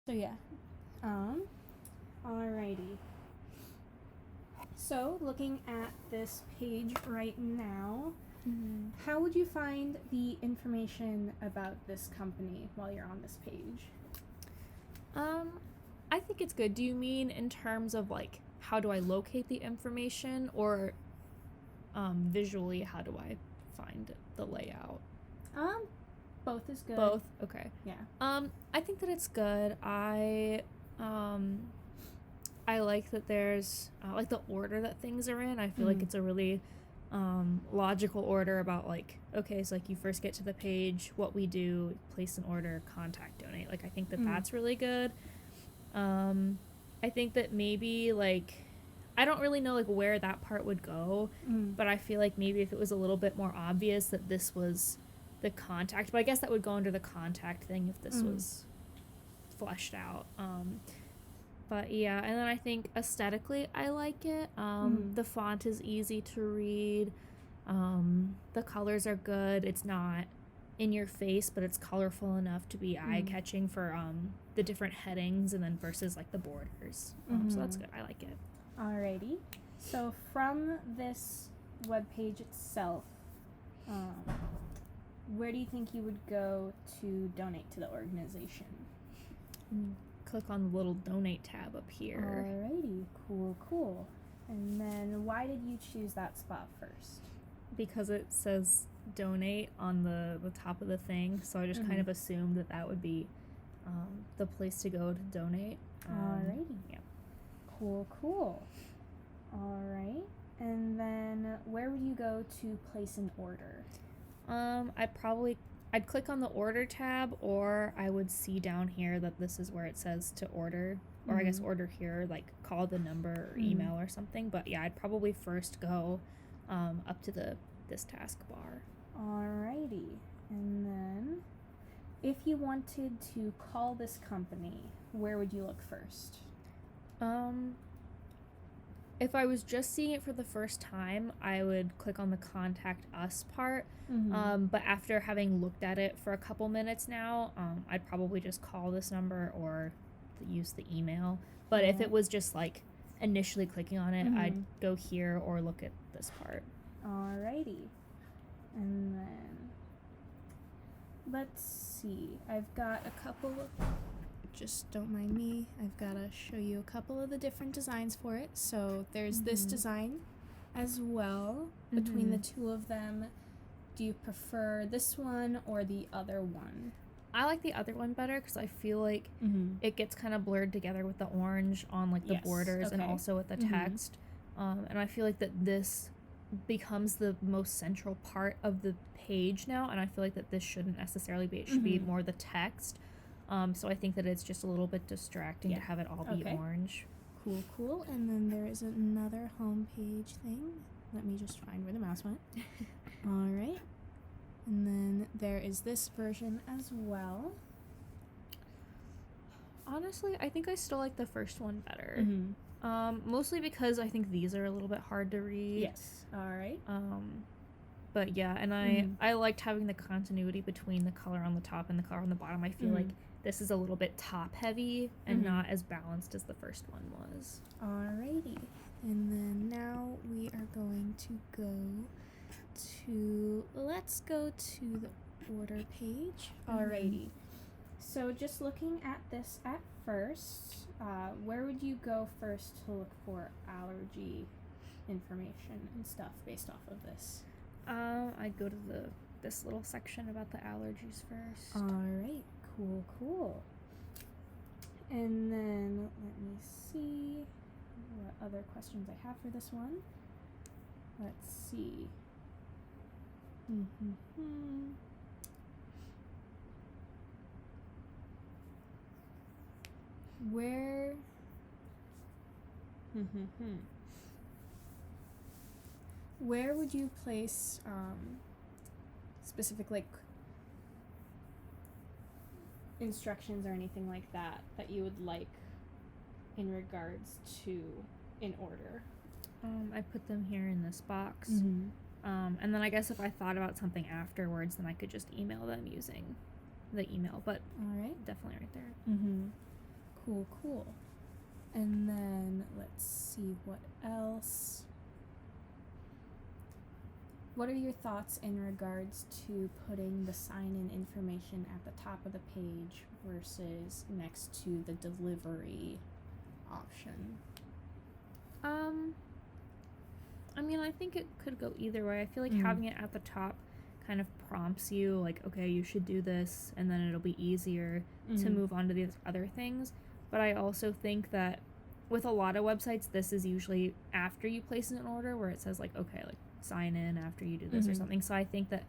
So yeah. Alrighty. So looking at this page right now, how would you find the information about this company while you're on this page? I think it's good. Do you mean in terms of like how do I locate the information, or visually how do I find the layout? Both is good. Both. Okay. Yeah. I think that it's good. I like that there's like the order that things are in. I feel like it's a really logical order about like, okay, so like you first get to the page, what we do, place an order, contact, donate. Like I think that that's really good. I think that maybe like I don't really know like where that part would go, but I feel like maybe if it was a little bit more obvious that this was the contact, but I guess that would go under the contact thing if this was fleshed out. But yeah, and then I think aesthetically I like it. The font is easy to read. The colors are good. It's not in your face, but it's colorful enough to be eye-catching for the different headings, and then versus like the borders. So that's good. I like it. Alrighty. So from this webpage itself, where do you think you would go to donate to the organization? Click on the little donate tab up here. Alrighty, cool. And then why did you choose that spot first? Because it says donate on the top of the thing, so I just kind of assumed that would be the place to go to donate. Alrighty. Yeah. Cool. Alright. And then where would you go to place an order? I'd click on the order tab, or I would see down here that this is where it says to order, or I guess order here, like call the number or email or something. But yeah, I'd probably first go up to this taskbar. Alrighty. And then if you wanted to call this company, where would you look first? If I was just seeing it for the first time, I would click on the contact us part. But after having looked at it for a couple minutes now, I'd probably just call this number or use the email. But if it was just like initially clicking on it, I'd go here or look at this part. Alrighty. And then let's see. I've got a couple of, just don't mind me, I've got to show you a couple of the different designs for it. So there's this design as well. Between the two of them, do you prefer this one or the other one? I like the other one better because I feel like it gets kind of blurred together with the orange on like the borders and also with the text. And I feel like that this becomes the most central part of the page now, and I feel like that this shouldn't necessarily be. It should be more the text. So I think that it's just a little bit distracting to have it all be orange. Cool. And then there is another homepage thing. Let me just find where the mouse went. Alright. And then there is this version as well. Honestly, I think I still like the first one better. Mostly because I think these are a little bit hard to read. Yes. Alright. But yeah, and I liked having the continuity between the color on the top and the color on the bottom. I feel like this is a little bit top heavy and not as balanced as the first one was. Alrighty. And then now we are going to let's go to the order page. Alrighty. So just looking at this at first, where would you go first to look for allergy information and stuff based off of this? I'd go to this little section about the allergies first. Alright, cool. And then let me see what other questions I have for this one. Let's see. Where would you place specific like instructions or anything like that you would like in regards to an order? I put them here in this box. And then I guess if I thought about something afterwards, then I could just email them using the email. But Alright. definitely right there. Cool. And then let's see what else. What are your thoughts in regards to putting the sign-in information at the top of the page versus next to the delivery option? I mean, I think it could go either way. I feel like having it at the top kind of prompts you, like, okay, you should do this, and then it'll be easier to move on to these other things. But I also think that with a lot of websites, this is usually after you place an order, where it says, like, okay, like, sign in after you do this or something. So I think that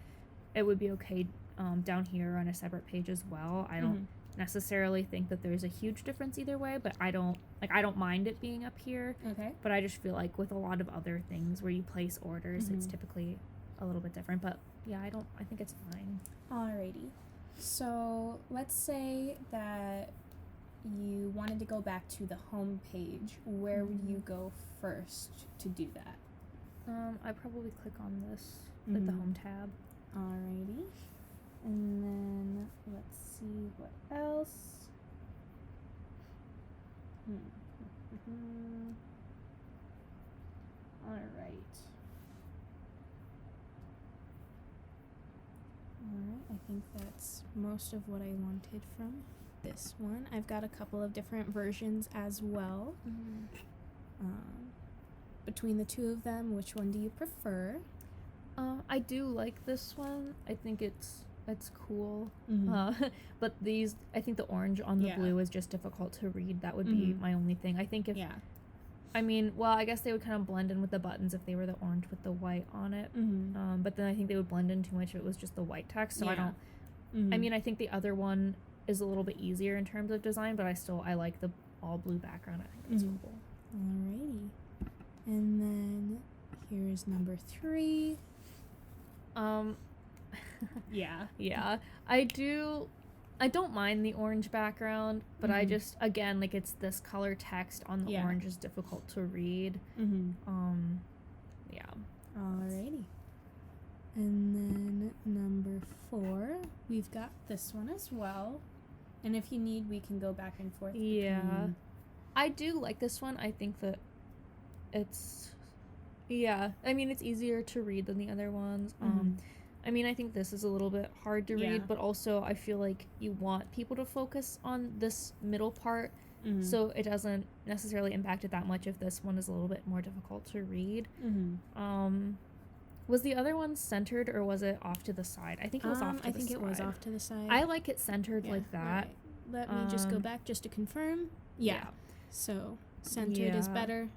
it would be okay down here on a separate page as well. I don't necessarily think that there's a huge difference either way, but I don't mind it being up here. Okay. But I just feel like with a lot of other things where you place orders, it's typically a little bit different. But yeah, I think it's fine. Alrighty. So let's say that you wanted to go back to the home page. Where would you go first to do that? I probably click on this, like the home tab. Alrighty. And then let's see what else. Alright, I think that's most of what I wanted from this one. I've got a couple of different versions as well. Between the two of them, which one do you prefer? I do like this one. I think it's cool. But these, I think the orange on the blue is just difficult to read. That would be my only thing. I think if I mean, well, I guess they would kind of blend in with the buttons if they were the orange with the white on it. But then I think they would blend in too much if it was just the white text. So I don't. I mean, I think the other one is a little bit easier in terms of design, but I like the all blue background. I think it's cool. Alrighty. And then here's number 3. Yeah. I don't mind the orange background, but I just, again, like, it's this color text on the orange is difficult to read. Yeah. Alrighty. And then number 4, we've got this one as well. And if you need, we can go back and forth. Yeah. I do like this one. I think that it's, I mean, it's easier to read than the other ones. I mean, I think this is a little bit hard to read, but also I feel like you want people to focus on this middle part, so it doesn't necessarily impact it that much if this one is a little bit more difficult to read. Was the other one centered, or was it off to the side? I think it was off to the side. I think it was off to the side. I like it centered like that. Right. Let me just go back just to confirm. Yeah. So, centered is better.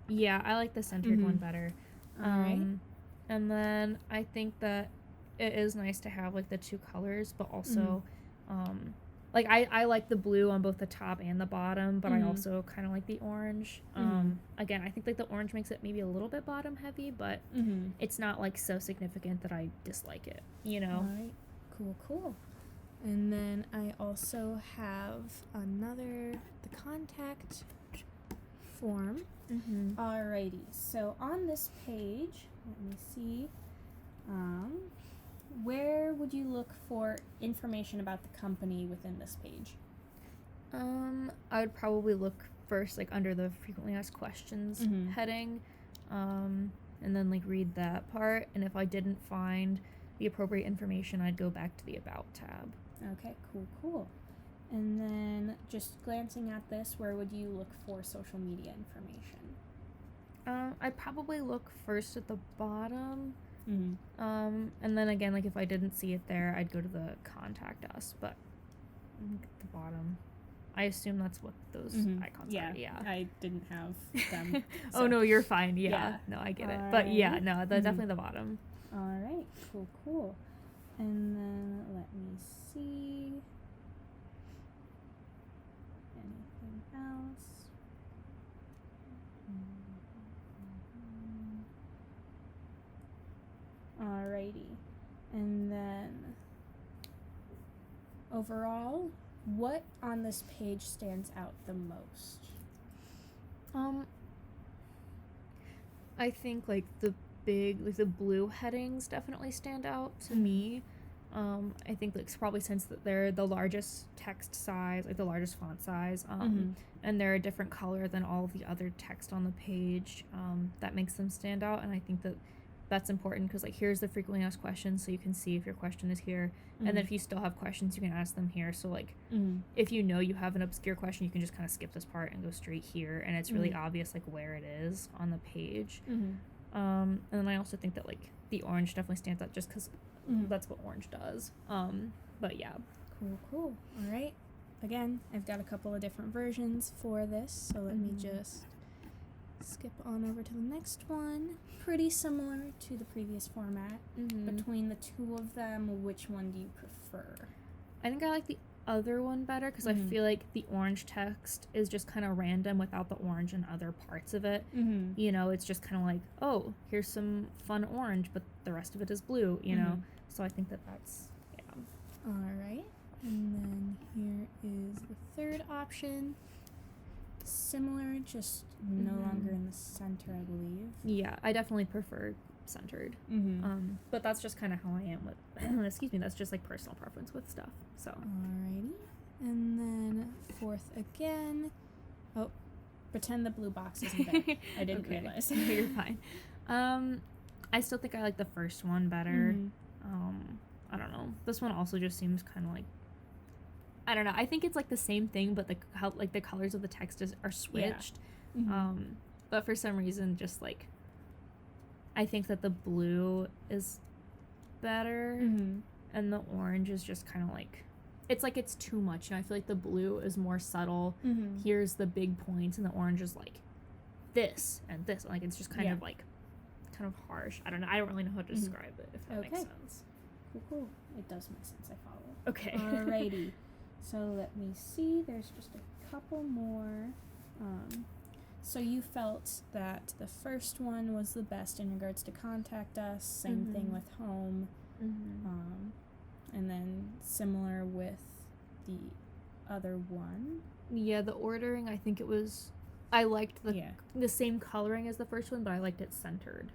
Yeah, I like the centered one better. Alright. And then I think that it is nice to have, like, the two colors, but also, like, I like the blue on both the top and the bottom, but I also kind of like the orange. Again, I think, like, the orange makes it maybe a little bit bottom heavy, but it's not, like, so significant that I dislike it, you know? Alright, cool. And then I also have the contact form. Alrighty, so on this page, let me see, where would you look for information about the company within this page? I would probably look first, like, under the frequently asked questions heading, and then, like, read that part, and if I didn't find the appropriate information, I'd go back to the About tab. Okay, cool. And then, just glancing at this, where would you look for social media information? I'd probably look first at the bottom, and then again, like, if I didn't see it there, I'd go to the Contact Us, but at the bottom. I assume that's what those icons are. Yeah, I didn't have them. Oh, no, you're fine. Yeah. No, I get it. But yeah, no, definitely the bottom. Alright, cool. And then, let me see. Anything else? Alrighty. And then, overall, what on this page stands out the most? I think, like, the big, like, the blue headings definitely stand out to me. I think it's probably since that they're the largest text size, like the largest font size, and they're a different color than all of the other text on the page, that makes them stand out. And I think that that's important because, like, here's the frequently asked questions, so you can see if your question is here. And then if you still have questions, you can ask them here. So, like, if you know you have an obscure question, you can just kind of skip this part and go straight here, and it's really obvious, like, where it is on the page. And then I also think that, like, the orange definitely stands out just because that's what orange does. But yeah. Cool. All right. Again, I've got a couple of different versions for this, so let me just skip on over to the next one. Pretty similar to the previous format. Between the two of them, which one do you prefer? I think I like the other one better because I feel like the orange text is just kind of random without the orange and other parts of it. You know, it's just kind of like, oh, here's some fun orange, but the rest of it is blue, you know? So I think that that's, All right. And then here is the third option. Similar, just no longer in the center, I believe. Yeah, I definitely prefer centered. But that's just kind of how I am with, excuse me, that's just like personal preference with stuff. So. Alrighty. And then fourth again. Oh, pretend the blue box isn't there. I didn't realize. You're fine. I still think I like the first one better. I don't know. This one also just seems kind of like, I don't know. I think it's like the same thing, but the colors of the text are switched. But for some reason, just like, I think that the blue is better, and the orange is just kind of like, it's like it's too much. And I feel like the blue is more subtle. Here's the big points, and the orange is like this and this. Like it's just kind of like, kind of harsh. I don't know. I don't really know how to describe it. If that makes sense. Cool. It does make sense. I follow. Okay. Alrighty. So let me see. There's just a couple more. So you felt that the first one was the best in regards to contact us. Same thing with home. And then similar with the other one. Yeah, the ordering, I think it was, I liked the same coloring as the first one, but I liked it centered.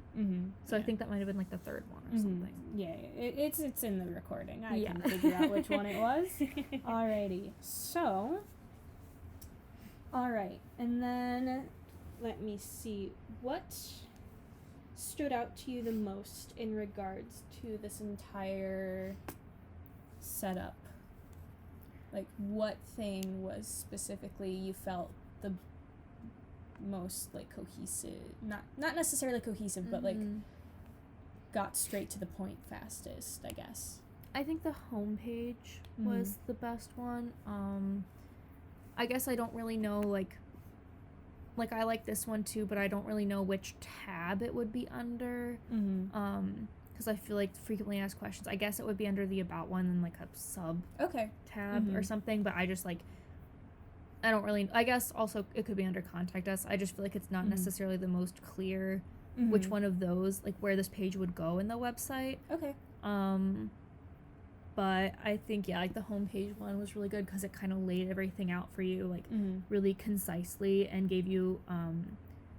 So I think that might have been like the third one or something. Yeah, it's in the recording. I can figure out which one it was. Alrighty. So, alright. And then, let me see. What stood out to you the most in regards to this entire setup? Like, what thing was specifically you felt the most like cohesive, not necessarily cohesive, but like got straight to the point fastest, I guess. I think the homepage was the best one. I guess I don't really know like I like this one too, but I don't really know which tab it would be under. Because I feel like frequently asked questions, I guess it would be under the about one and like a sub tab or something, but I just like, I don't really, I guess also it could be under contact us. I just feel like it's not necessarily the most clear which one of those, like where this page would go in the website. But I think, like the homepage one was really good because it kind of laid everything out for you, like really concisely, and gave you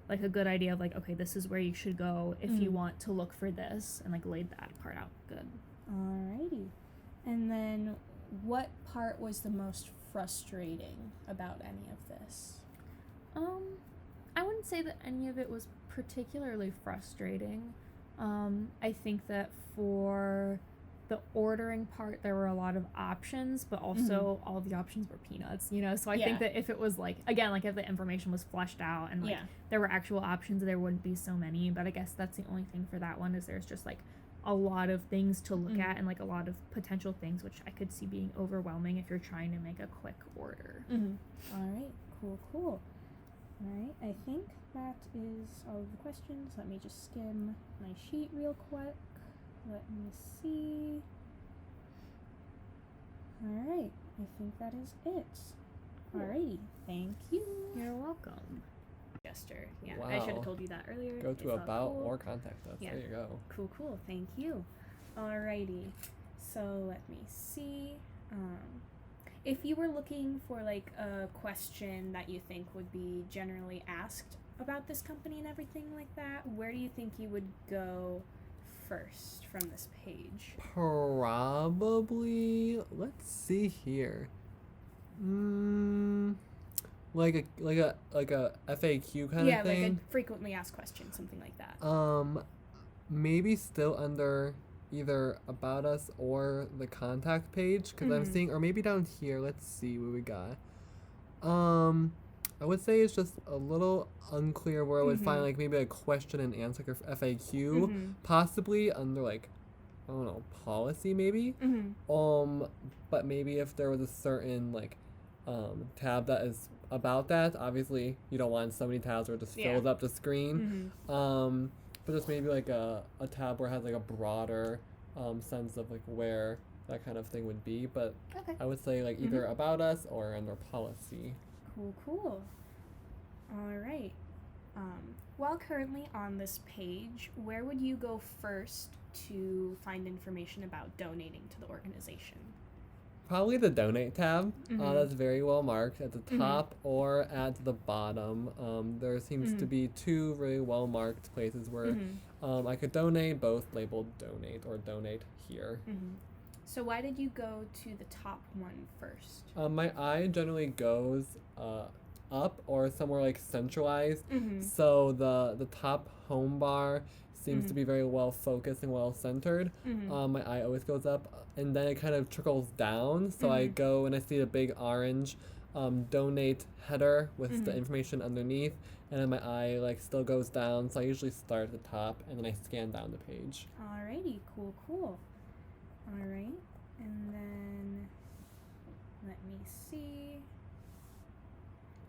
like a good idea of like, okay, this is where you should go if you want to look for this, and like laid that part out good. Alrighty. And then what part was the most frustrating about any of this? I wouldn't say that any of it was particularly frustrating. I think that for the ordering part, there were a lot of options, but also all the options were peanuts, you know? So I think that if it was like, again, like if the information was fleshed out and like there were actual options, there wouldn't be so many. But I guess that's the only thing for that one, is there's just like a lot of things to look at and like a lot of potential things, which I could see being overwhelming if you're trying to make a quick order. Alright, cool. Alright, I think that is all of the questions. Let me just skim my sheet real quick. Let me see. Alright, I think that is it. Alrighty, thank you. You're welcome. Gesture. Yeah, Wow. I should have told you that earlier. Go to about cool. or contact us. Yeah. There you go. Cool. Thank you. Alrighty. So let me see. If you were looking for like a question that you think would be generally asked about this company and everything like that, where do you think you would go first from this page? Probably. Let's see here. Like a FAQ kind Yeah, of like a thing. frequently asked question, something like that. Maybe still under either about us or the contact page because I'm Mhm. seeing, or maybe down here. Let's see what we got. I would say it's just a little unclear where I would find Mhm. like maybe a question and answer like a FAQ, Mhm. possibly under like I don't know policy maybe. Mhm. But maybe if there was a certain like tab that is about that, obviously you don't want so many tabs where it just Yeah. fills up the screen. Mhm. But just maybe like a tab where it has like a broader sense of like where that kind of thing would be. But Okay. I would say like either about us or under policy. Cool. All right. While currently on this page, where would you go first to find information about donating to the organization? Probably the donate tab. Mhm. That's very well marked at the Mhm. top or at the bottom. There seems to Mhm. be two really well marked places where Mhm. I could donate, both labeled donate or donate here. Mhm. So why did you go to the top one first? My eye generally goes up or somewhere like centralized. Mhm. So the top home bar seems to Mhm. be very well focused and well centered. Mhm. My eye always goes up and then it kind of trickles down. So I Mhm. go and I see the big orange donate header with the Mhm. information underneath, and then my eye like still goes down. So I usually start at the top and then I scan down the page. Alrighty, cool. Alright, and then let me see.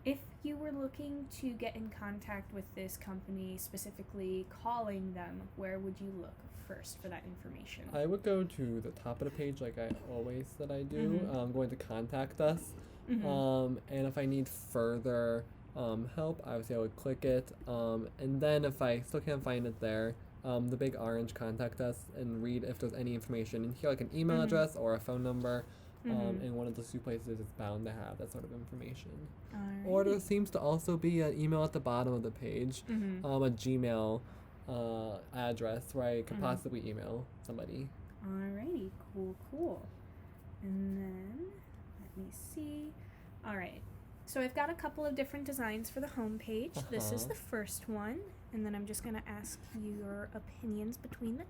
If you were looking to get in contact with this company, specifically calling them, where would you look first for that information? I would go to the top of the page like I always that I do. Mhm. Going to contact us. Mhm. And if I need further help, obviously I would click it. And then if I still can't find it there, the big orange contact us and read if there's any information in here, like an email Mhm. address or a phone number. Mhm. And one of those two places is bound to have that sort of information. Alrighty. Or there seems to also be an email at the bottom of the page, Mhm. a Gmail address where I could Mhm. possibly email somebody. Alrighty, cool. And then, let me see. Alright, so I've got a couple of different designs for the home page. This is Uh-huh. the first one, and then I'm just going to ask your opinions between the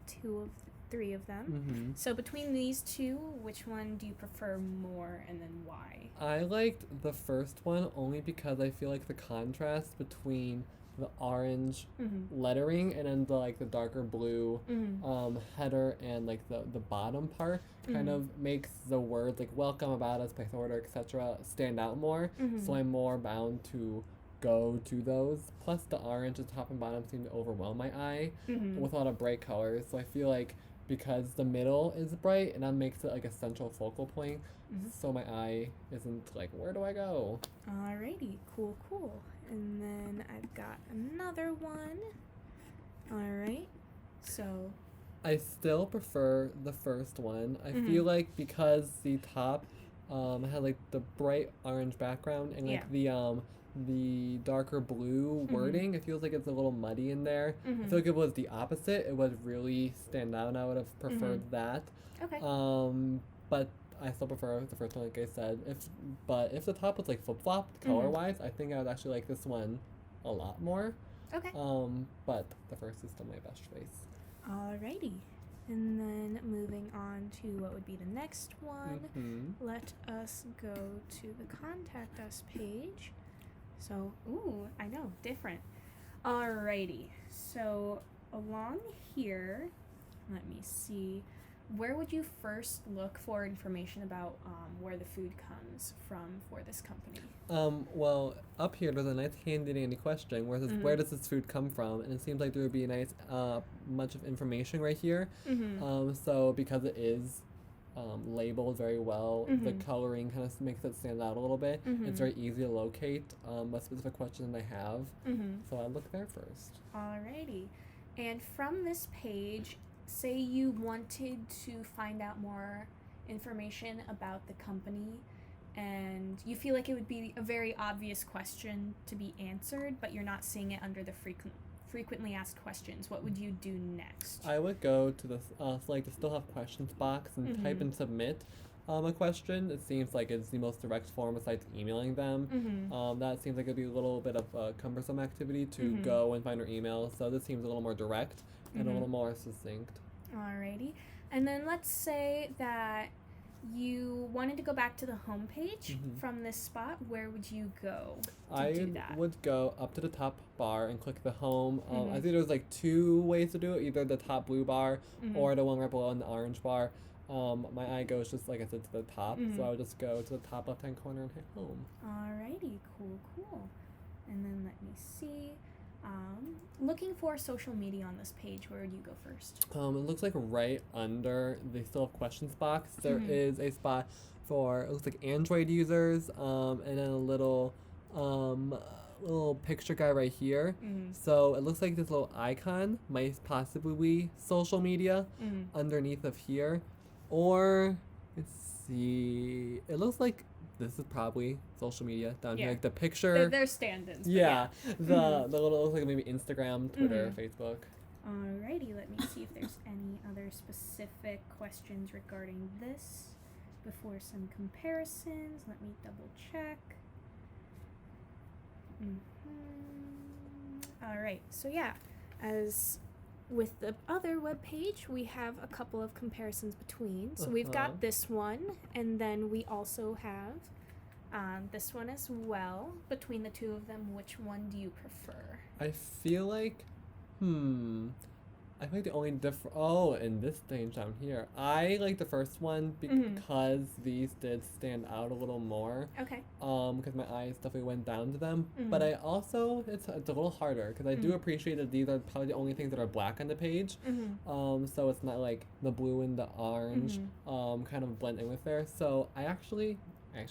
three of them. Mm-hmm. So between these two, which one do you prefer more, and then why? I liked the first one only because I feel like the contrast between the orange Mm-hmm. lettering and then the darker blue Mm-hmm. header and like the bottom part kind Mhm. of makes the words like welcome, about us, place order, etc. stand out more. Mhm. So I'm more bound to go to those. Plus the orange at the top and bottom seem to overwhelm my eye Mm-hmm. with a lot of bright colors. So I feel like because the middle is bright and that makes it like a central focal point, Mhm. so my eye isn't like, where do I go? Alrighty, cool. And then I've got another one. Alright, so, I still prefer the first one. I Mhm. feel like because the top had like the bright orange background and like the darker blue Mhm. wording, it feels like it's a little muddy in there. I Mhm. feel like if it was the opposite, it would really stand out, and I would have preferred that. okay. But I still prefer the first one, like I said. If the top was like flip flopped Mhm. color wise, I think I would actually like this one a lot more. Okay. But the first is still my best choice. Alrighty. And then moving on to what would be the next one. Mm-hmm. Let us go to the contact us page. So, ooh, I know, different. Alrighty. So, along here, let me see. Where would you first look for information about where the food comes from for this company? Well, up here there's a nice handy dandy question where it says, Mhm. where does this food come from? And it seems like there would be a nice bunch of information right here. Mm-hmm. So because it is labeled very well, the Mhm. coloring kind of makes it stand out a little bit. Mhm. It's very easy to locate a specific question that I have. Mm-hmm. So I look there first. Alrighty. And from this page, say you wanted to find out more information about the company and you feel like it would be a very obvious question to be answered, but you're not seeing it under the frequently asked questions, what would you do next? I would go to the like the still have questions box and type Mhm. and submit a question. It seems like it's the most direct form besides emailing them. Mm-hmm. That seems like it'd be a little bit of a cumbersome activity to Mhm. go and find our email. So this seems a little more direct and a Mhm. little more succinct. Alrighty. And then let's say that you wanted to go back to the home page Mhm. from this spot. Where would you go to do I that? would go up to the top bar and click the home. I Mhm. think there's like two ways to do it, either the top blue bar Mhm. or the one right below in the orange bar. My eye goes just like I said to the top, Mhm. so I would just go to the top left hand corner and hit home. Alrighty, cool. And then let me see. Looking for social media on this page, where would you go first? It looks like right under the still have questions box, there Mhm. is a spot for it looks like Android users, and then a little picture guy right here. Mm-hmm. So it looks like this little icon might possibly be social media Mm-hmm. underneath of here, or let's see, it looks like this is probably social media down here, Yeah. like the picture. They're stand-ins. but Yeah, the Mhm. the little looks like maybe Instagram, Twitter, Facebook. Alrighty, let me see if there's any other specific questions regarding this before some comparisons. Let me double check. Alright, so yeah, as with the other web page, we have a couple of comparisons between. So we've Uh-huh. got this one, and then we also have this one as well. Between the two of them, which one do you prefer? I feel like, I think the only in this thing down here, I like the first one Mhm. because these did stand out a little more. Okay. Because my eyes definitely went down to them. Mhm. But I also, it's a little harder because I do Mhm. appreciate that these are probably the only things that are black on the page. Mm-hmm. So it's not like the blue and the orange, Mhm. kind of blend in with there. So I actually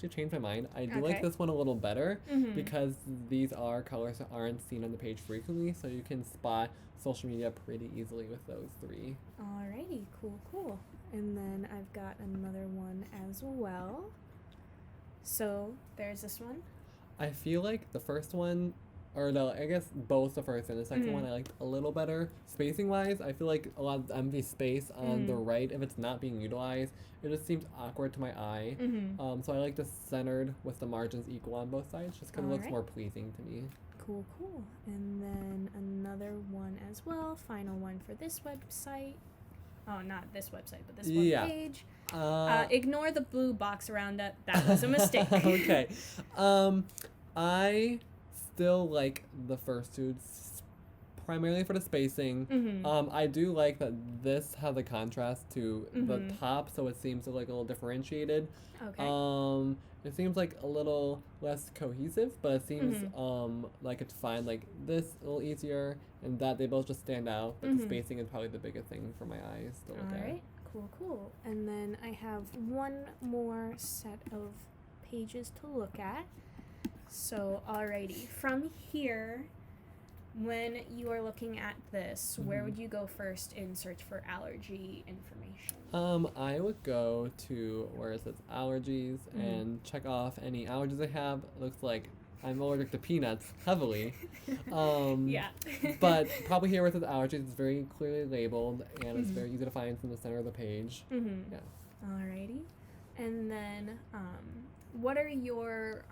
changed my mind. I do like Okay. this one a little better Mm-hmm. because these are colors that aren't seen on the page frequently, so you can spot social media pretty easily with those three. Alrighty, cool. And then I've got another one as well. So there's this one. I feel like the first one, or no, I guess both the first and the second Mhm. one I liked a little better. Spacing wise, I feel like a lot of empty space on the Mhm. right, if it's not being utilized, it just seems awkward to my eye. Mm-hmm. So I like this centered with the margins equal on both sides, just because it looks Alright. more pleasing to me. Cool. And then another one as well. Final one for this website. Oh, not this website, but this one Yeah. page. Uh, Ignore the blue box around it. That was a mistake. Okay. I still like the first two, primarily for the spacing. Mm-hmm. I do like that this has a contrast to the Mhm. top, so it seems to like a little differentiated. Okay. It seems like a little less cohesive, but it seems Mhm. like it's fine. Like this a little easier, and that they both just stand out. But the Mhm. spacing is probably the biggest thing for my eyes to look at. Alright. Cool. And then I have one more set of pages to look at. So, alrighty. From here, when you are looking at this, where Mhm. would you go first in search for allergy information? I would go to where it says allergies Mhm. and check off any allergies I have. It looks like I'm allergic to peanuts heavily. Yeah. But probably here where it says allergies, it's very clearly labeled and it's Mhm. very easy to find from the center of the page. Mm-hmm. Yeah. Alrighty. And then, what are your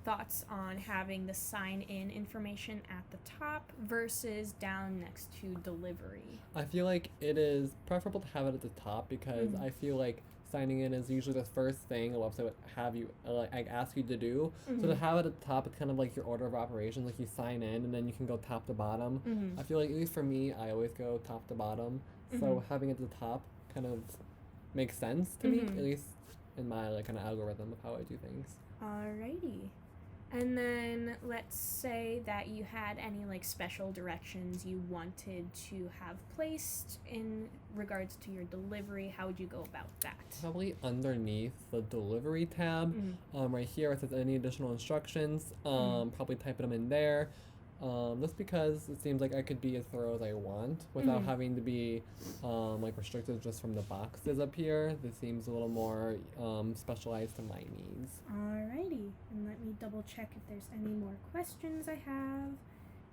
thoughts on having the sign-in information at the top versus down next to delivery? I feel like it is preferable to have it at the top because Mhm. I feel like signing in is usually the first thing a website would have you like ask you to do. So to Mhm. have it at the top, it's kind of like your order of operations. Like you sign in and then you can go top to bottom. Mm-hmm. I feel like at least for me, I always go top to bottom. So Mhm. having it at the top kind of makes sense to me, Mhm. at least in my like kind of algorithm of how I do things. Alrighty. And then let's say that you had any like special directions you wanted to have placed in regards to your delivery. How would you go about that? Probably underneath the delivery tab, Mhm. right here, it says any additional instructions. Probably type them in there. Just because it seems like I could be as thorough as I want without Mhm. having to be like restricted just from the boxes up here. This seems a little more specialized to my needs. Alrighty, and let me double check if there's any more questions I have.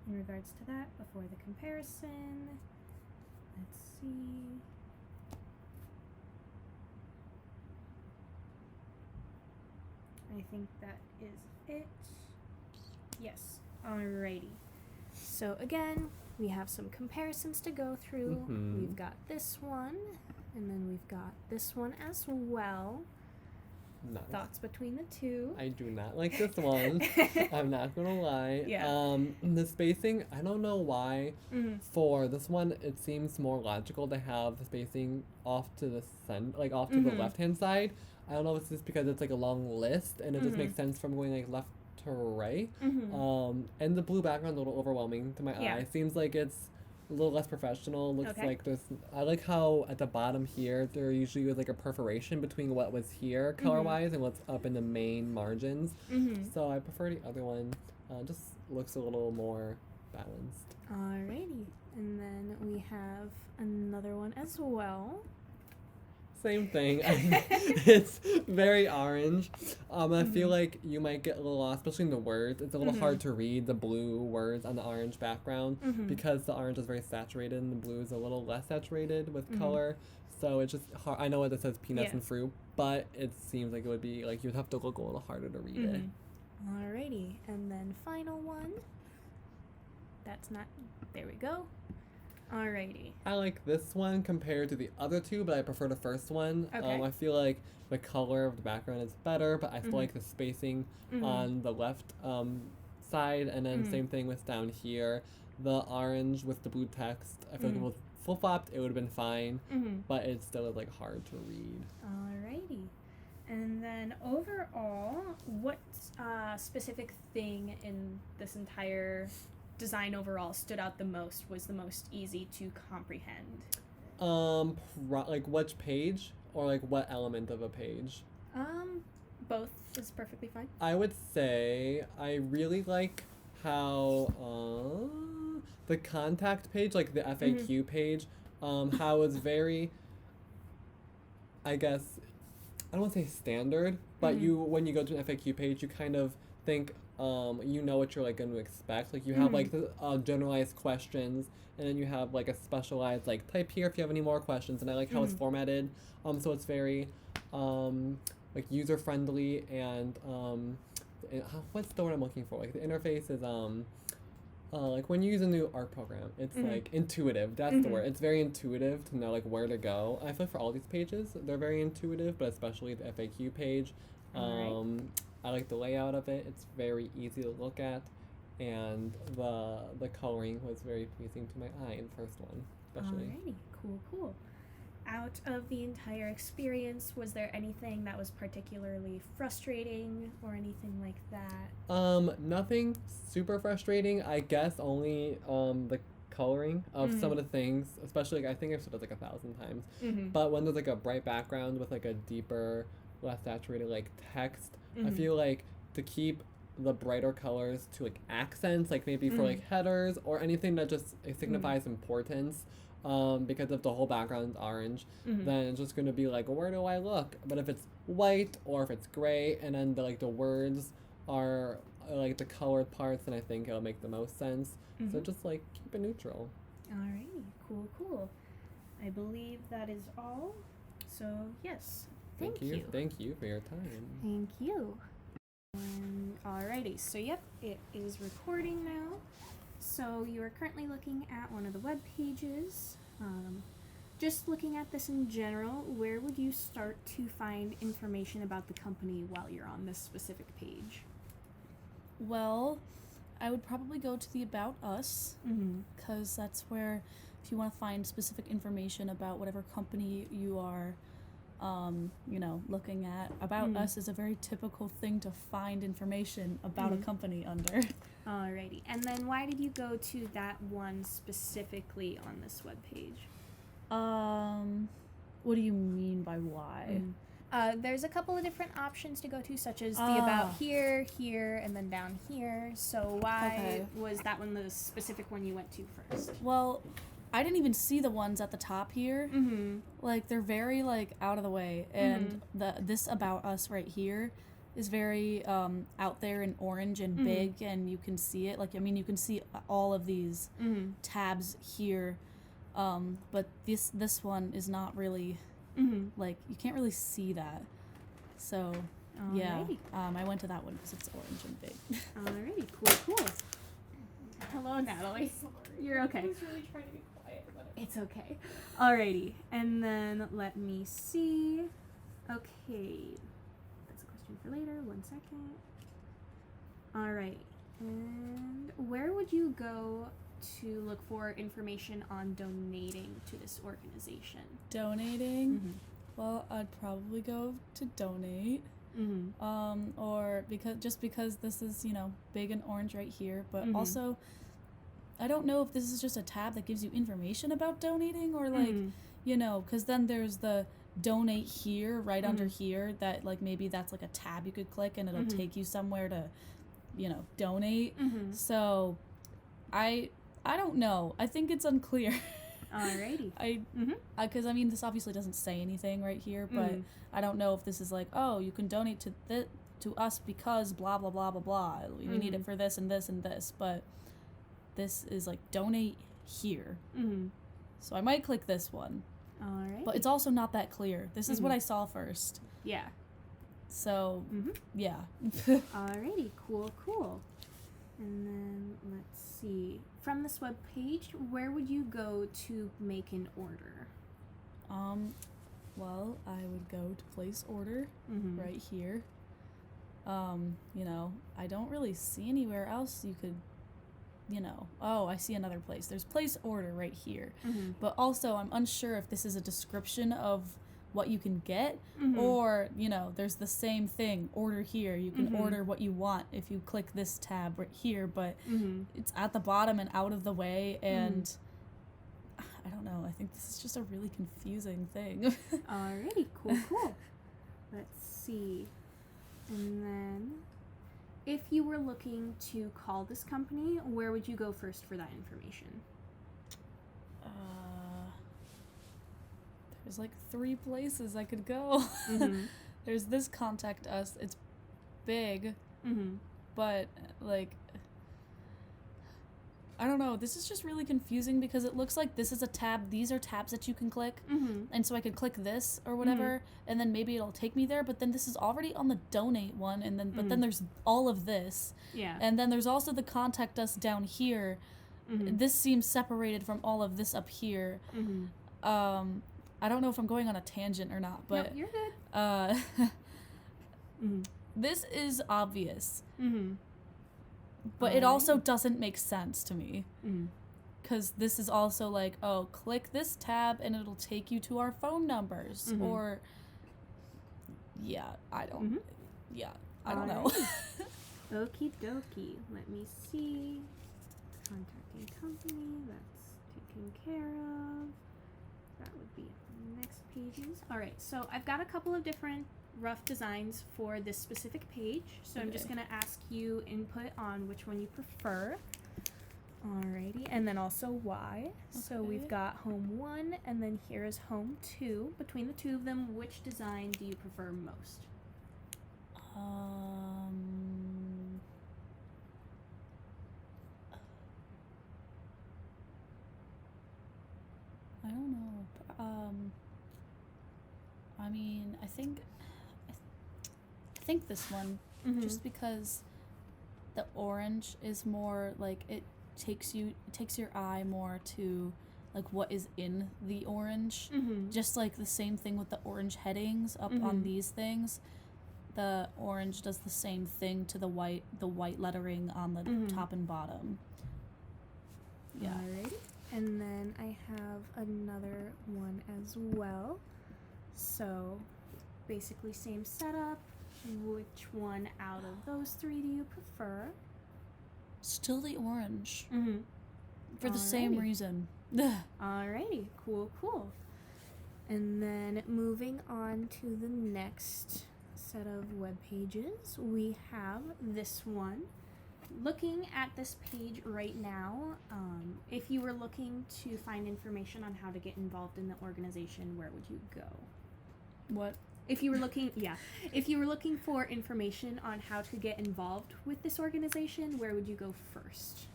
in regards to that before the comparison. Let's see. I think that is it. Yes. Alrighty. So again, we have some comparisons to go through. Mhm. We've got this one, and then we've got this one as well. No. Thoughts between the two? I do not like this one. I'm not gonna lie. Yeah. The spacing, I don't know why. Mm-hmm. For this one, it seems more logical to have the spacing off to the off to the Mhm. left hand side. I don't know if it's just because it's like a long list and it just Mhm. makes sense from going like left to right. Mm-hmm. And the blue background's a little overwhelming to my Yeah. eye. Seems like it's a little less professional. Looks Okay. like there's. I like how at the bottom here there usually was like a perforation between what was here color wise and what's up in the main margins. Mm-hmm. So I prefer the other one. Just looks a little more balanced. Alrighty. And then we have another one as well. Same thing. It's very orange. I feel Mhm. like you might get a little lost, especially in the words. It's a little Mhm. hard to read the blue words on the orange background Mm-hmm. because the orange is very saturated and the blue is a little less saturated with Mhm. color. So it's just hard. I know it says peanuts Yeah. and fruit, but it seems like it would be like you'd have to look a little harder to read it. Alrighty. And then final one. That's not. There we go. Alrighty. I like this one compared to the other two, but I prefer the first one. Okay. I feel like the color of the background is better, but I still Mhm. like the spacing Mhm. on the left side, and then Mhm. same thing with down here. The orange with the blue text, I feel like if it Mhm. was flip-flopped, it would have been fine, Mm-hmm. but it still is like hard to read. Alrighty. And then overall, what specific thing in this entire design overall stood out the most, was the most easy to comprehend? Like which page or like what element of a page? Both is perfectly fine. I would say I really like how the contact page, like the FAQ page, how it's very, I guess, I don't want to say standard, but Mhm. you when you go to an FAQ page, you kind of think you know what you're like going to expect. Like you have Mhm. like the generalized questions, and then you have like a specialized like type here if you have any more questions. And I like how it's Mhm. formatted. So it's very like user friendly and what's the word I'm looking for? Like the interface is like when you use a new art program, it's Mhm. like intuitive. That's the Mhm. word. It's very intuitive to know like where to go. I feel like for all these pages, they're very intuitive, but especially the FAQ page. Alright. I like the layout of it. It's very easy to look at, and the coloring was very pleasing to my eye in the first one, especially. Alrighty. Cool. Out of the entire experience, was there anything that was particularly frustrating or anything like that? Nothing super frustrating. I guess only the coloring of some of the things, especially like I think I've said it like 1,000 times. Mm-hmm. But when there's like a bright background with like a deeper, less saturated like text, I Mhm. feel like to keep the brighter colors to like accents, like maybe for Mhm. like headers or anything that just signifies importance, because if the whole background's orange, Mhm. then it's just gonna be like, where do I look? But if it's white or if it's gray, and then the words are like the colored parts, then I think it'll make the most sense. So Mhm. just like keep it neutral. Alrighty, cool. I believe that is all. So yes, thank you. Thank you for your time. Thank you. Alrighty, so yep, it is recording now. So you are currently looking at one of the web pages. Just looking at this in general, where would you start to find information about the company while you're on this specific page? Well, I would probably go to the About Us, Mm-hmm. because that's where, if you want to find specific information about whatever company you are, looking at, About Mhm. Us is a very typical thing to find information about a Mhm. company under. Alrighty, and then why did you go to that one specifically on this web page? What do you mean by why? There's a couple of different options to go to, such as the Ah. about here, and then down here. So why Okay. was that one the specific one you went to first? Well, I didn't even see the ones at the top here. Mm-hmm. Like, they're very, like, out of the way. And this About Us right here is very out there and orange and big, and you can see it. Like, I mean, you can see all of these tabs here, but this one is not really, like, you can't really see that. So, yeah, Alrighty. I went to that one because it's orange and big. Alrighty, cool. Hello, Natalie. You're okay. I was really trying to be quiet about it. It's okay. Alrighty, and then let me see. Okay, that's a question for later. 1 second. Alright, and where would you go to look for information on donating to this organization? Donating? Well, I'd probably go to donate. Or because this is, you know, big and orange right here, but also I don't know if this is just a tab that gives you information about donating, or like, you know, because then there's the donate here right under here, that like maybe that's like a tab you could click and it'll take you somewhere to, you know, donate. So I don't know. I think it's unclear. Alrighty. Because I mean, this obviously doesn't say anything right here, but I don't know if this is like, oh, you can donate to us because blah blah blah blah blah. We need it for this and this and this, but this is like donate here. So I might click this one. Alright. But it's also not that clear. This is what I saw first. Yeah. So yeah. Alrighty, cool. And then let's see. From this web page, where would you go to make an order? Well, I would go to place order right here. You know, I don't really see anywhere else you could, you know. Oh, I see another place. There's place order right here. But also, I'm unsure if this is a description of what you can get, or, you know, there's the same thing, order here. You can order what you want if you click this tab right here, but it's at the bottom and out of the way, and I don't know. I think this is just a really confusing thing. Alrighty, cool. Let's see. And then, if you were looking to call this company, where would you go first for that information? There's like 3 places I could go. There's this contact us. It's big, but like, I don't know. This is just really confusing because it looks like this is a tab. These are tabs that you can click, and so I could click this or whatever, and then maybe it'll take me there. But then this is already on the donate one, and then but then there's all of this, and then there's also the contact us down here. This seems separated from all of this up here. I don't know if I'm going on a tangent or not, but nope, you're good. This is obvious. But it also doesn't make sense to me. Because this is also like, oh, click this tab and it'll take you to our phone numbers. Or, yeah, I don't know. Okie dokie. Let me see. Contacting company. That's taken care of. That would be next pages. Alright, so I've got a couple of different rough designs for this specific page, so I'm just going to ask you input on which one you prefer. Alrighty, and then also why. So we've got home 1, and then here is home 2. Between the two of them, which design do you prefer most? I don't know. I mean, I think this one, just because the orange is more like it takes your eye more to like what is in the orange. Just like the same thing with the orange headings up on these things. The orange does the same thing to the white lettering on the top and bottom. Yeah. Alrighty. And then I have another one as well. So, basically same setup. Which one out of those 3 do you prefer? Still the orange. For the same reason. Alrighty, cool. And then moving on to the next set of web pages, we have this one. Looking at this page right now, if you were looking to find information on how to get involved in the organization, where would you go? What if you were looking, if you were looking for information on how to get involved with this organization, where would you go first?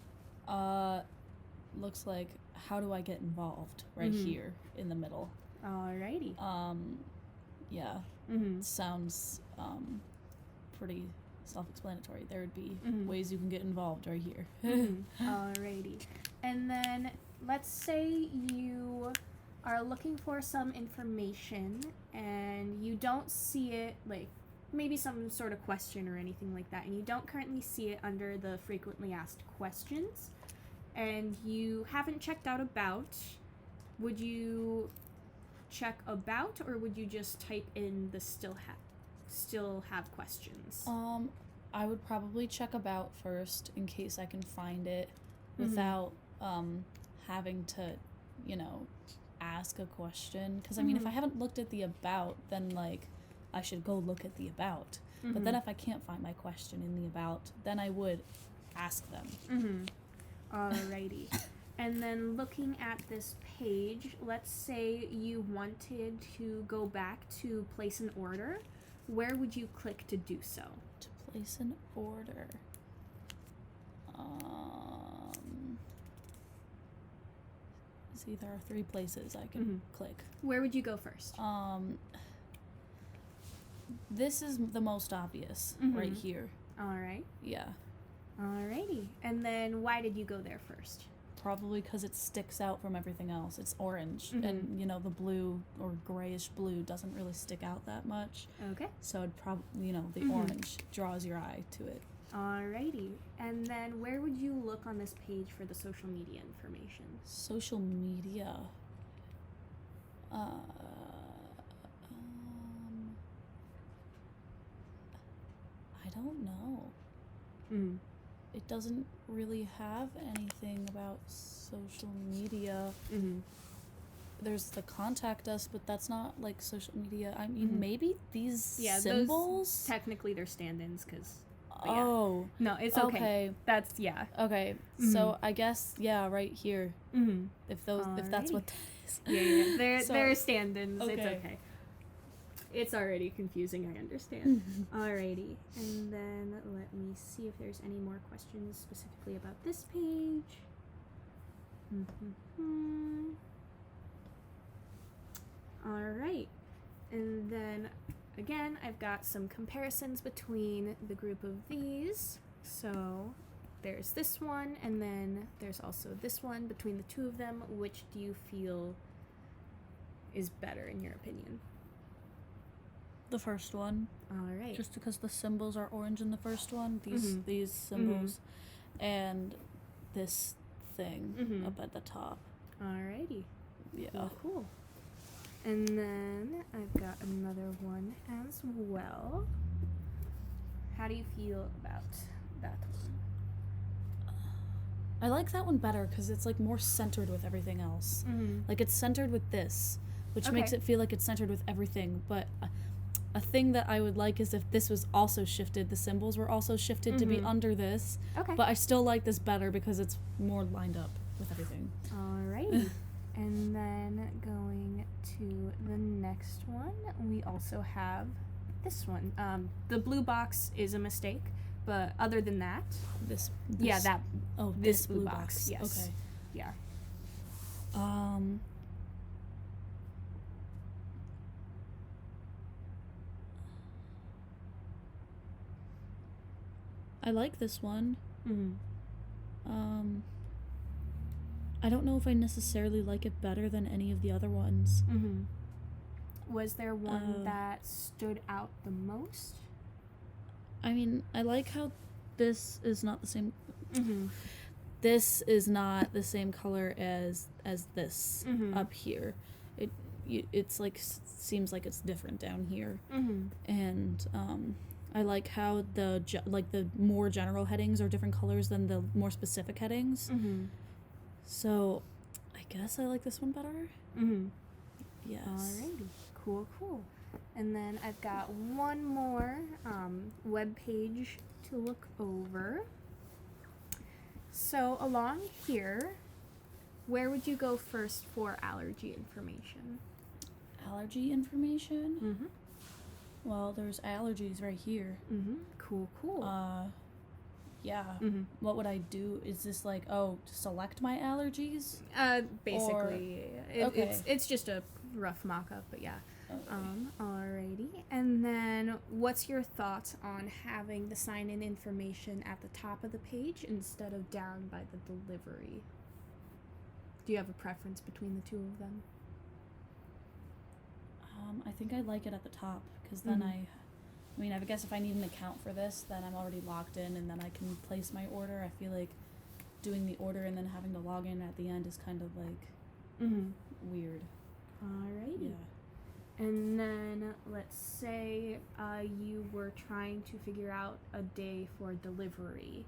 Looks like how do I get involved right here in the middle. Alrighty. Yeah. Mm-hmm. Sounds pretty self-explanatory. There would be ways you can get involved right here. Alrighty. And then let's say you are looking for some information and you don't see it, like maybe some sort of question or anything like that, and you don't currently see it under the frequently asked questions, and you haven't checked out about, would you check about, or would you just type in the still have questions? I would probably check about first in case I can find it without having to, ask a question. Because, I mean, if I haven't looked at the about, then, like, I should go look at the about. But then if I can't find my question in the about, then I would ask them. Alrighty. And then looking at this page, let's say you wanted to go back to place an order. Where would you click to do so? To place an order. See, there are 3 places I can click. Where would you go first? This is the most obvious right here. Alright. Yeah. Alrighty. And then why did you go there first? Probably because it sticks out from everything else. It's orange, and the blue or grayish blue doesn't really stick out that much. Okay. So it probably, the orange draws your eye to it. Alrighty. And then where would you look on this page for the social media information? Social media. I don't know. It doesn't really have anything about social media. There's the contact us, but that's not like social media. I mean, maybe these symbols. Technically, they're stand-ins, because. Oh. No, it's okay. That's Okay. So I guess right here. If that's what that is. Yeah. They're stand-ins. Okay. It's okay. It's already confusing, I understand. Alrighty. And then let me see if there's any more questions specifically about this page. Alright. And then, again, I've got some comparisons between the group of these. So, there's this one, and then there's also this one. Between the two of them, which do you feel is better in your opinion? The first one. Alright. Just because the symbols are orange in the first one, these symbols, and this thing up at the top. Alrighty. Yeah. Cool. And then I've got another one as well. How do you feel about that one? I like that one better because it's like more centered with everything else. Like it's centered with this, which makes it feel like it's centered with everything, but a thing that I would like is if this was also shifted, the symbols were also shifted to be under this. Okay. But I still like this better because it's more lined up with everything. Alrighty. And then going to the next one, we also have this one. The blue box is a mistake, but other than that, This yeah, that this blue box, yes. Okay. Yeah. I like this one. I don't know if I necessarily like it better than any of the other ones. Was there one that stood out the most? I mean, I like how this is not the same. This is not the same color as this up here. It's like seems like it's different down here. And I like how the more general headings are different colors than the more specific headings. So, I guess I like this one better. Yes. Alrighty. Cool. And then I've got one more web page to look over. So along here, where would you go first for allergy information? Allergy information? Well, there's allergies right here. Cool. Yeah. Mm-hmm. What would I do? Is this like, oh, select my allergies? Basically, okay. it's just a rough mock-up, but yeah. Okay. Alrighty. And then, what's your thoughts on having the sign-in information at the top of the page instead of down by the delivery? Do you have a preference between the two of them? I think I like it at the top because then Mhm. I mean, I guess if I need an account for this, then I'm already logged in and then I can place my order. I feel like doing the order and then having to log in at the end is kind of like weird. Alrighty. Yeah. And then, let's say you were trying to figure out a day for delivery.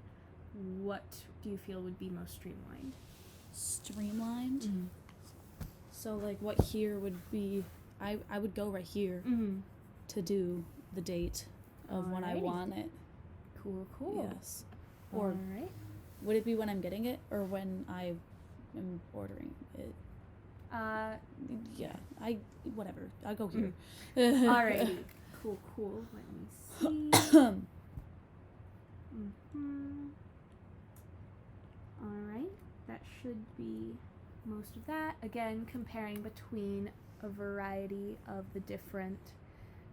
What do you feel would be most streamlined? Streamlined. So like what here would be, I would go right here to do the date of when I Alrighty. want it. Cool. Yes. Or Alright. would it be when I'm getting it or when I am ordering it? Yeah, whatever. I'll go here. Alrighty. Cool. Let me see. Alright. That should be most of that. Again, comparing between a variety of the different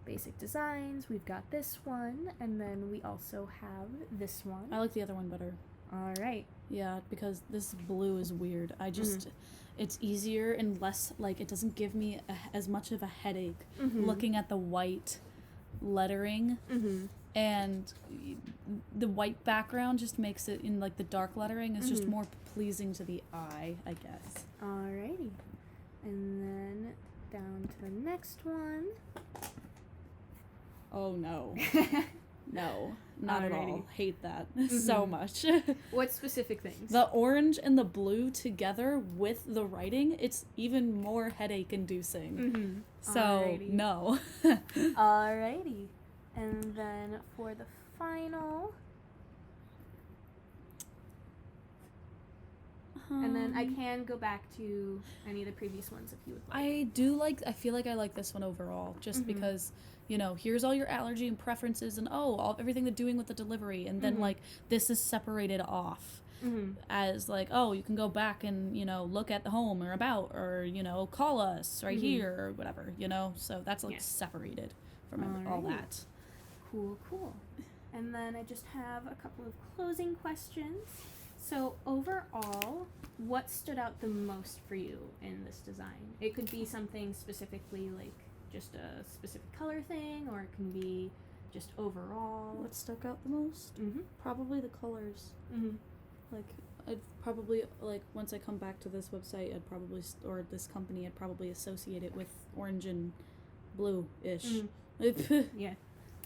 basic designs. We've got this one, and then we also have this one. I like the other one better. Alright. Yeah, because this blue is weird. I just, it's easier and less, like, it doesn't give me as much of a headache looking at the white lettering. And the white background just makes it, in, like, the dark lettering is just more pleasing to the eye, I guess. Alrighty. And then down to the next one. Oh, no. No, not at all. Alrighty. Hate that so much. What specific things? The orange and the blue together with the writing, it's even more headache inducing. So, Alrighty. no. Alrighty. And then for the final, and then I can go back to any of the previous ones if you would like. I feel like I like this one overall, just because, you know, here's all your allergy and preferences and everything they're doing with the delivery. And then, like, this is separated off as, like, oh, you can go back and, you know, look at the home or about or, you know, call us right here or whatever, you know? So that's, like, separated from all Alrighty. that. Cool. And then I just have a couple of closing questions. So overall, what stood out the most for you in this design? It could be something specifically like just a specific color thing, or it can be just overall. What stuck out the most? Probably the colors. Like, I'd probably, like, once I come back to this website, I'd probably, or this company, I'd probably associate it with orange and blue-ish. Yeah.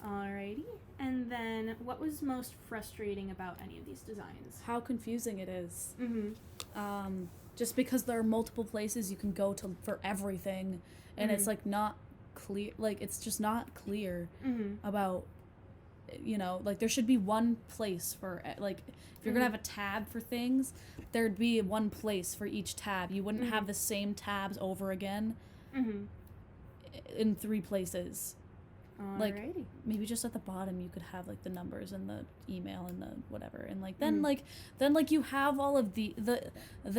Alrighty. And then what was most frustrating about any of these designs? How confusing it is. Just because there are multiple places you can go to for everything, and it's, like, not clear, like, it's just not clear about, you know, like, there should be one place for, like, if you're gonna have a tab for things, there'd be one place for each tab. You wouldn't have the same tabs over again in 3 places. Like, Alrighty. maybe just at the bottom you could have, like, the numbers and the email and the whatever, and, like, then you have all of the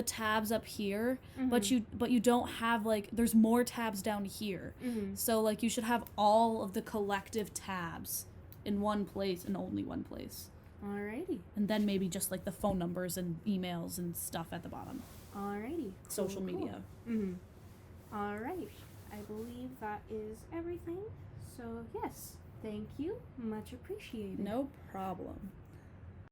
tabs up here, but you don't have, like, there's more tabs down here. So, like, you should have all of the collective tabs in one place and only one place. Alrighty. And then maybe just, like, the phone numbers and emails and stuff at the bottom. Alrighty. Social media. Alright. I believe that is everything. So, yes, thank you. Much appreciated. No problem.